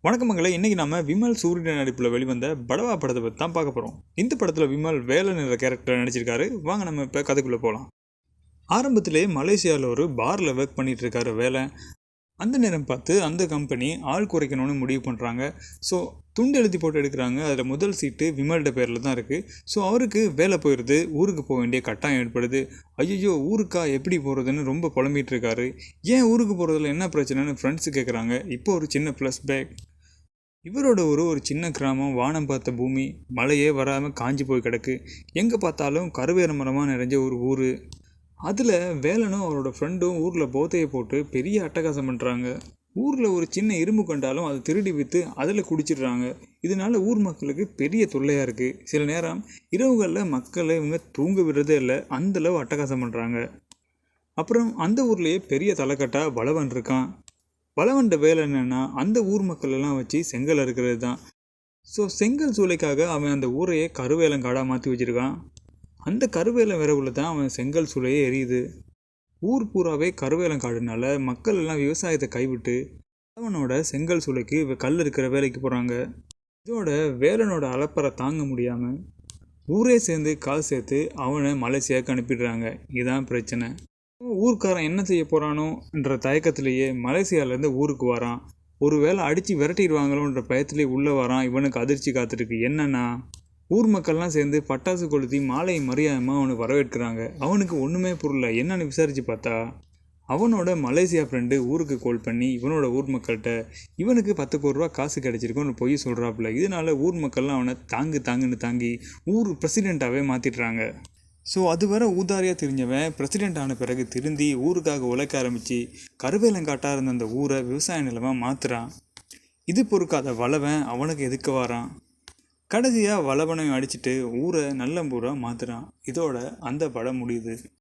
வணக்கம் மங்களே, இன்றைக்கி நம்ம விமல் சூரியன் நடிப்பில் வெளிவந்த படவா படத்தை பற்றி தான் பார்க்க போகிறோம். இந்த படத்தில் விமல் வேலன் என்ற கேரக்டர் நடிச்சிருக்காரு. வாங்க நம்ம இப்போ கதைக்குள்ளே போகலாம். ஆரம்பத்திலே மலேசியாவில் ஒரு பாரில் ஒர்க் பண்ணிகிட்டு இருக்காரு வேலன். அந்த நேரம் பார்த்து அந்த கம்பெனி ஆள் குறைக்கணும்னு முடிவு பண்ணுறாங்க. ஸோ துண்டு எழுதி போட்டு எடுக்கிறாங்க. அதில் முதல் சீட்டு விமல்ட பேரில் தான் இருக்குது. ஸோ அவருக்கு வேலை போயிடுது. ஊருக்கு போக வேண்டிய கட்டாயம் ஏற்படுது. ஐயோ, ஊருக்கா எப்படி போகிறதுன்னு ரொம்ப புலம்பிகிட்டு இருக்காரு. ஏன் ஊருக்கு போகிறதுல என்ன பிரச்சனைன்னு ஃப்ரெண்ட்ஸு கேட்குறாங்க. இப்போ ஒரு சின்ன ப்ளஸ் பேக். இவரோட ஒரு சின்ன கிராமம், வானம் பார்த்த பூமி, மழையே வராமல் காஞ்சி போய் கிடக்கு. எங்கே பார்த்தாலும் கருவேல மரமாக நிறைஞ்ச ஒரு ஊர். அதில் வேலனும் அவரோட ஃப்ரெண்டும் ஊரில் போதையை போட்டு பெரிய அட்டகாசம் பண்ணுறாங்க. ஊரில் ஒரு சின்ன இரும்பு கண்டாலும் அதை திருடி விற்று அதில் குடிச்சிடுறாங்க. இதனால ஊர் மக்களுக்கு பெரிய தொல்லையாக இருக்குது. சில நேரம் இரவுகளில் மக்களை இவங்க தூங்க விடுறதே இல்லை, அந்தளவு அட்டகாசம் பண்ணுறாங்க. அப்புறம் அந்த ஊர்லேயே பெரிய தலைக்கட்டாக பலவன் இருக்கான். பலவன்ட வேலை என்னென்னா அந்த ஊர் மக்கள் எல்லாம் வச்சு செங்கல் அறுக்கிறது தான். ஸோ செங்கல் சூளைக்காக அவன் அந்த ஊரையே கருவேலங்காடாக மாற்றி வச்சுருக்கான். அந்த கருவேலம் விரவுல தான் அவன் செங்கல் சூளையே எரியுது. ஊர் பூராவே கருவேலங்காடுனால மக்கள் எல்லாம் விவசாயத்தை கைவிட்டு பலவனோட செங்கல் சூளைக்கு கல் இருக்கிற வேலைக்கு போகிறாங்க. இதோட வேலனோட அலப்பறை தாங்க முடியாமல் ஊரே சேர்ந்து கால் சேர்த்து அவனை மலேசியாவுக்கு அனுப்பிடுறாங்க. இதுதான் பிரச்சனை. ஊர்க்காரன் என்ன செய்ய போகிறானோன்ற தயக்கத்திலேயே மலேசியாவிலேருந்து ஊருக்கு வரான். ஒரு வேளை அடித்து விரட்டிடுவாங்களோன்ற பயத்திலே உள்ளே வரான். இவனுக்கு அதிர்ச்சி காத்துருக்கு. என்னன்னா, ஊர் மக்கள்லாம் சேர்ந்து பட்டாசு கொளுத்தி மாலை மரியாதைமாக அவனுக்கு வரவேற்கிறாங்க. அவனுக்கு ஒன்றுமே புரியல. என்னன்னு விசாரித்து பார்த்தா அவனோட மலேசியா ஃப்ரெண்டு ஊருக்கு கால் பண்ணி இவனோட ஊர் மக்கள்கிட்ட இவனுக்கு 10 கோடி ரூபா காசு கிடச்சிருக்குன்னு பொய் சொல்கிறாப்புல. இதனால ஊர் மக்கள்லாம் அவனை தாங்குன்னு தாங்கி ஊர் பிரசிடெண்ட்டாகவே மாற்றிடுறாங்க. ஸோ அதுவரை ஊதாரியாக தெரிஞ்சவன் பிரசிடெண்ட் ஆன பிறகு திருந்தி ஊருக்காக உழைக்க ஆரம்பித்து கருவேலங்காட்டாக இருந்த அந்த ஊரை விவசாய நிலமாக மாற்றுறான். இது பொறுக்காத வளவன் அவனுக்கு எதுக்க வாரான். கடைசியாக வளவனையும் அடிச்சுட்டு ஊரை நல்ல ஊராக மாற்றுறான். இதோட அந்த படம் முடியுது.